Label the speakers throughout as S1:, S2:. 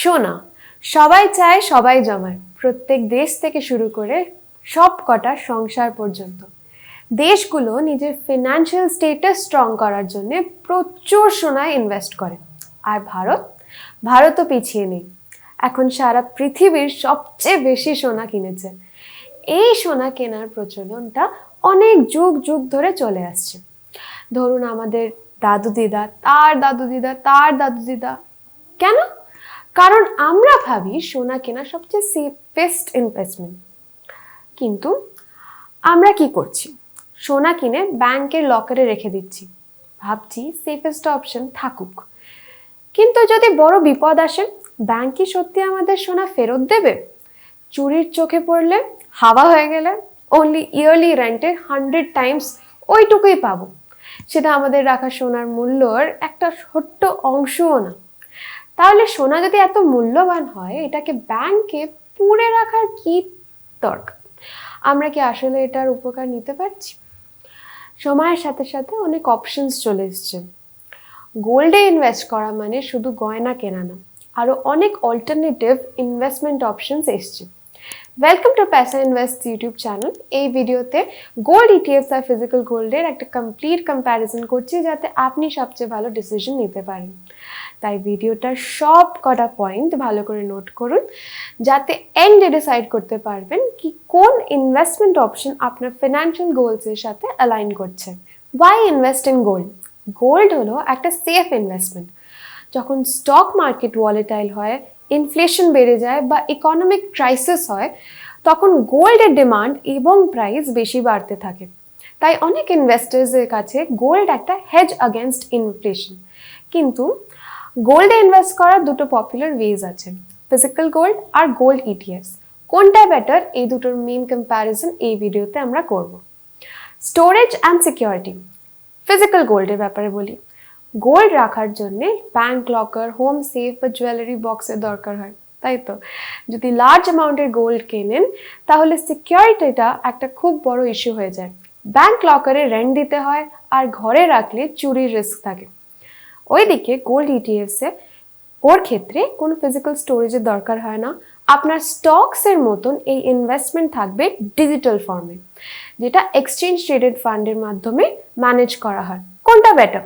S1: সোনা সবাই চায়, সবাই জমায়, প্রত্যেক দেশ থেকে শুরু করে সব কটা সংসার পর্যন্ত। দেশগুলো নিজের ফিনান্সিয়াল স্টেটাস স্ট্রং করার জন্য প্রচুর সোনায় ইনভেস্ট করে। আর ভারতও পিছিয়ে নেই। এখন সারা পৃথিবীর সবচেয়ে বেশি সোনা কিনেছে। এই সোনা কেনার প্রচলনটা অনেক যুগ যুগ ধরে চলে আসছে। ধরুন আমাদের দাদু দিদা, তার দাদু দিদা, তার দাদু দিদা। কেন? কারণ আমরা ভাবি সোনা কেনা সবচেয়ে সেফেস্ট ইনভেস্টমেন্ট। কিন্তু আমরা কি করছি? সোনা কিনে ব্যাংকের লকারে রেখে দিচ্ছি, ভাবছি সেফেস্ট অপশন থাকুক। কিন্তু যদি বড় বিপদ আসে, ব্যাংক কি সত্যি আমাদের সোনা ফেরত দেবে? চুরির চোখে পড়লে, হাওয়া হয়ে গেলে অনলি ইয়ারলি রেন্টের 100 টাইমস ওইটুকুই পাবো। সেটা আমাদের রাখা সোনার মূল্যর একটা ছোট্ট অংশও না। তাহলে সোনা যদি এত মূল্যবান হয়, এটাকে ব্যাংকে পুরে রাখার কি দরকার? আমরা কি আসলে এটার উপকার নিতে পারছি? সময়ের সাথে সাথে অনেক অপশনস চলে এসছে। গোল্ডে ইনভেস্ট করা মানে শুধু গয়না কেনা না, আরো অনেক অল্টারনেটিভ ইনভেস্টমেন্ট অপশনস এসছে। Welcome to paisa invest YouTube channel. এই ভিডিওতে গোল্ড ইটিএফস আর ফিজিক্যাল গোল্ডের একটা কমপ্লিট কম্প্যারিজন করছি, যাতে আপনি সবচেয়ে ভালো ডিসিশন নিতে পারেন। তাই ভিডিওটার সব কটা পয়েন্ট ভালো করে নোট করুন, যাতে এন্ডে ডিসাইড করতে পারবেন কি কোন ইনভেস্টমেন্ট অপশন আপনার ফিনান্সিয়াল গোলসের সাথে অ্যালাইন করছে। Why invest in gold? Gold হলো একটা সেফ ইনভেস্টমেন্ট। যখন স্টক মার্কেট ভলাটাইল হয়, ইনফ্লেশন বেড়ে যায় বা ইকোনমিক ক্রাইসিস হয়, তখন গোল্ডের ডিমান্ড এবং প্রাইস বেশি বাড়তে থাকে। তাই অনেক ইনভেস্টার্সের কাছে গোল্ড একটা হেজ অ্যাগেনস্ট ইনফ্লেশন। কিন্তু গোল্ডে ইনভেস্ট করার দুটো পপুলার ওয়েজ আছে, ফিজিক্যাল গোল্ড আর গোল্ড ইটিএফস। কোনটা বেটার, এই দুটোর মেইন কম্প্যারিজন এই ভিডিওতে আমরা করব। Storage and security. ফিজিক্যাল গোল্ডের ব্যাপারে বলি। গোল্ড রাখার জন্য ব্যাংক লকার, হোম সেফ বা জুয়েলারি বক্সের দরকার হয়, তাই তো? যদি লার্জ অ্যামাউন্টের গোল্ড কেনেন, তাহলে সিকিউরিটিটা একটা খুব বড় ইস্যু হয়ে যায়। ব্যাংক লকারে রেন্ট দিতে হয়, আর ঘরে রাখলে চুরির রিস্ক থাকে। ওইদিকে গোল্ড ইটিএফসে ওর ক্ষেত্রে কোনো ফিজিক্যাল স্টোরেজের দরকার হয় না। আপনার স্টকসের মতন এই ইনভেস্টমেন্ট থাকবে ডিজিটাল ফর্মে, যেটা এক্সচেঞ্জ ট্রেডেড ফান্ডের মাধ্যমে ম্যানেজ করা হয়। কোনটা বেটার?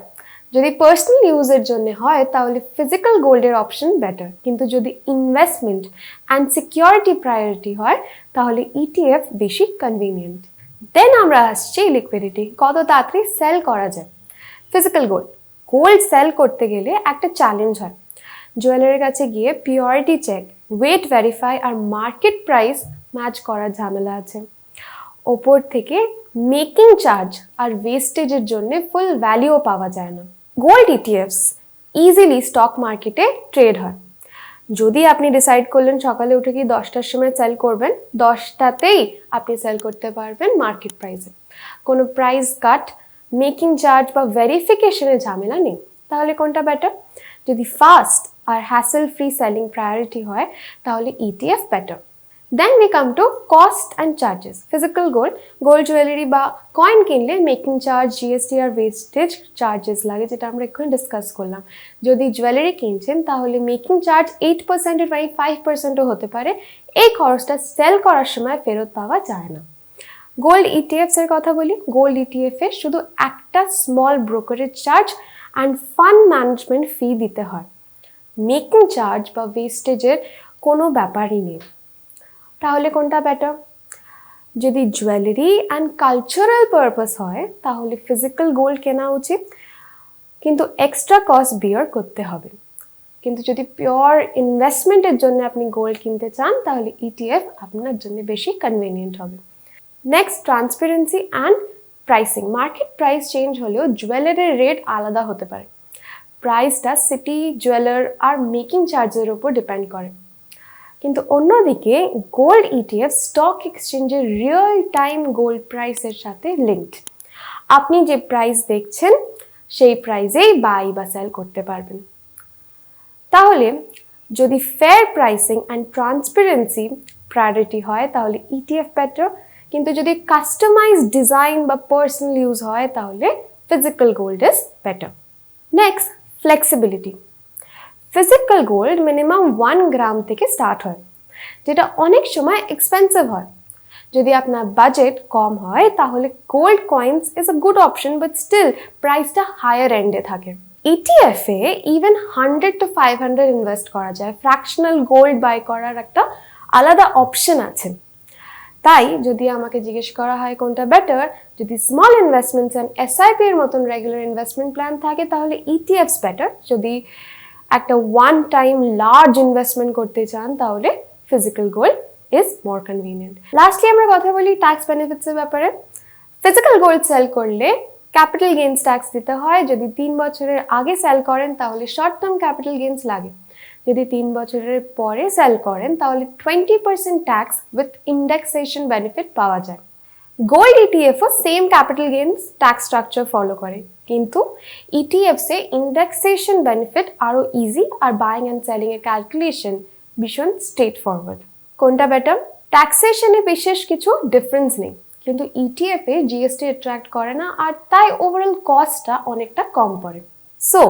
S1: যদি পার্সোনাল ইউজের জন্য হয়, তাহলে ফিজিক্যাল গোল্ডের অপশন বেটার। কিন্তু যদি ইনভেস্টমেন্ট অ্যান্ড সিকিউরিটি প্রায়োরিটি হয়, তাহলে ইটিএফ বেশি কনভিনিয়েন্ট। দেন আমরা আসছি লিকুইডিটি, কত তাড়াতাড়ি সেল করা যায়। ফিজিক্যাল গোল্ড সেল করতে গেলে একটা চ্যালেঞ্জ হয়। জুয়েলারির কাছে গিয়ে পিওরিটি চেক, ওয়েট ভেরিফাই আর মার্কেট প্রাইস ম্যাচ করার ঝামেলা আছে। ওপর থেকে মেকিং চার্জ আর ওয়েস্টেজের জন্য ফুল ভ্যালিও পাওয়া যায় না। গোল্ড ইটিএফস ইজিলি স্টক মার্কেটে ট্রেড হয়। যদি আপনি ডিসাইড করলেন সকালে উঠে কি 10টার সময় সেল করবেন, 10টাতেই আপনি সেল করতে পারবেন মার্কেট প্রাইসে। কোনো প্রাইস কাট, মেকিং চার্জ বা ভেরিফিকেশনের ঝামেলা নেই। তাহলে কোনটা বেটার? যদি ফাস্ট আর হ্যাসেল ফ্রি সেলিং প্রায়োরিটি হয়, তাহলে ETF better. Then we come to cost and charges. Physical gold jewellery বা কয়েন কিনলে মেকিং চার্জ, জিএসটি আর ওয়েস্টেজ চার্জেস লাগে, যেটা আমরা এক্ষুনি ডিসকাস করলাম। যদি জুয়েলারি কিনছেন, তাহলে মেকিং চার্জ 8%-এর 5%ও হতে পারে। এই খরচটা সেল করার সময় ফেরত পাওয়া যায় না। গোল্ড ইটিএফস এর কথা বলি। গোল্ড ইটিএফ এ শুধু একটা small brokerage charge and fund management fee দিতে হয়। মেকিং চার্জ বা ওয়েস্টেজের কোনো ব্যাপারই নেই। তাহলে কোনটা বেটার? যদি জুয়েলারি অ্যান্ড কালচারাল পারপাস হয়, তাহলে ফিজিক্যাল গোল্ড কেনা উচিত, কিন্তু এক্সট্রা কস্ট বিয়ার করতে হবে। কিন্তু যদি পিওর ইনভেস্টমেন্টের জন্য আপনি গোল্ড কিনতে চান, তাহলে ইটিএফ আপনার জন্য বেশি কনভিনিয়েন্ট হবে। Next, transparency and pricing. Market price change হলেও জুয়েলারির রেট আলাদা হতে পারে। প্রাইসটা সিটি, জুয়েলার আর মেকিং চার্জের উপর ডিপেন্ড করে। কিন্তু অন্যদিকে গোল্ড ইটিএফ স্টক এক্সচেঞ্জের রিয়েল টাইম গোল্ড প্রাইসের সাথে লিঙ্কড। আপনি যে প্রাইস দেখছেন, সেই প্রাইসেই বাই বা সেল করতে পারবেন। তাহলে যদি fair pricing and transparency priority হয়, তাহলে ইটিএফ বেটার। কিন্তু যদি কাস্টমাইজ ডিজাইন বা পার্সোনাল ইউজ হয়, তাহলে physical gold is better. Next, flexibility. Physical gold minimum 1 গ্রাম থেকে স্টার্ট হয়, যেটা অনেক সময় এক্সপেন্সিভ হয়। যদি আপনার বাজেট কম হয় তাহলে gold coins is a good option, but still প্রাইসটা হায়ার এন্ডে থাকে। ETF এ ইভেন 100 to 500 ইনভেস্ট করা যায়। ফ্র্যাকশনাল গোল্ড বাই করার একটা আলাদা অপশন আছে। তাই যদি আমাকে জিজ্ঞেস করা হয় কোনটা বেটার, যদি স্মল ইনভেস্টমেন্টস অ্যান্ড SIP এর মতন রেগুলার ইনভেস্টমেন্ট প্ল্যান থাকে তাহলে ETFs বেটার। যদি একটা ওয়ান টাইম লার্জ ইনভেস্টমেন্ট করতে চান তাহলে physical gold is more convenient. Lastly আমরা কথা বলি ট্যাক্স বেনিফিটসের ব্যাপারে। ফিজিক্যাল গোল্ড সেল করলে ক্যাপিটাল গেইনস ট্যাক্স দিতে হয়। যদি 3 বছরের আগে সেল করেন তাহলে শর্ট টার্ম ক্যাপিটাল গেইনস লাগে। যদি 3 বছরের পরে সেল করেন তাহলে 20% ট্যাক্স উইথ ইন্ডেক্সেশন বেনিফিট পাওয়া যায়। গোল্ড ইটিএফও same capital gains tax structure follow করে, কিন্তু ইটিএফসে ইন্ডেক্সেশন বেনিফিট আরও ইজি আর বাইং অ্যান্ড সেলিং এর ক্যালকুলেশন ভীষণ স্ট্রেট ফরওয়ার্ড। কোনটা বেটার? ট্যাক্সেশনে বিশেষ কিছু ডিফারেন্স নেই, কিন্তু ইটিএফে জিএসটি অ্যাট্রাক্ট করে না আর তাই ওভারঅল কস্টটা অনেকটা কম পড়ে। So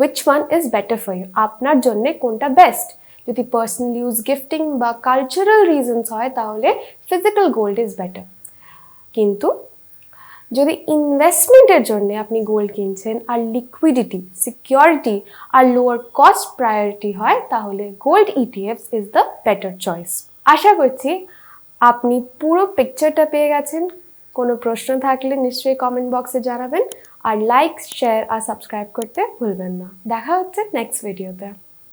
S1: which one is better for you? আপনার জন্য কোনটা বেস্ট? যদি পার্সোনাল ইউজ, গিফটিং বা কালচারাল রিজনস হয় তাহলে ফিজিক্যাল গোল্ড ইজ বেটার। কিন্তু যদি ইনভেস্টমেন্টের জন্য আপনি গোল্ড কিনছেন আর লিকুইডিটি, সিকিউরিটি আর লোয়ার কস্ট প্রায়োরিটি হয় তাহলে gold ETFs is the better choice. আশা করছি আপনি পুরো পিকচারটা পেয়ে গেছেন। কোনো প্রশ্ন থাকলে নিশ্চয়ই কমেন্ট বক্সে জানাবেন, আর লাইক, শেয়ার আর সাবস্ক্রাইব করতে ভুলবেন না। দেখা হচ্ছে নেক্সট ভিডিওতে।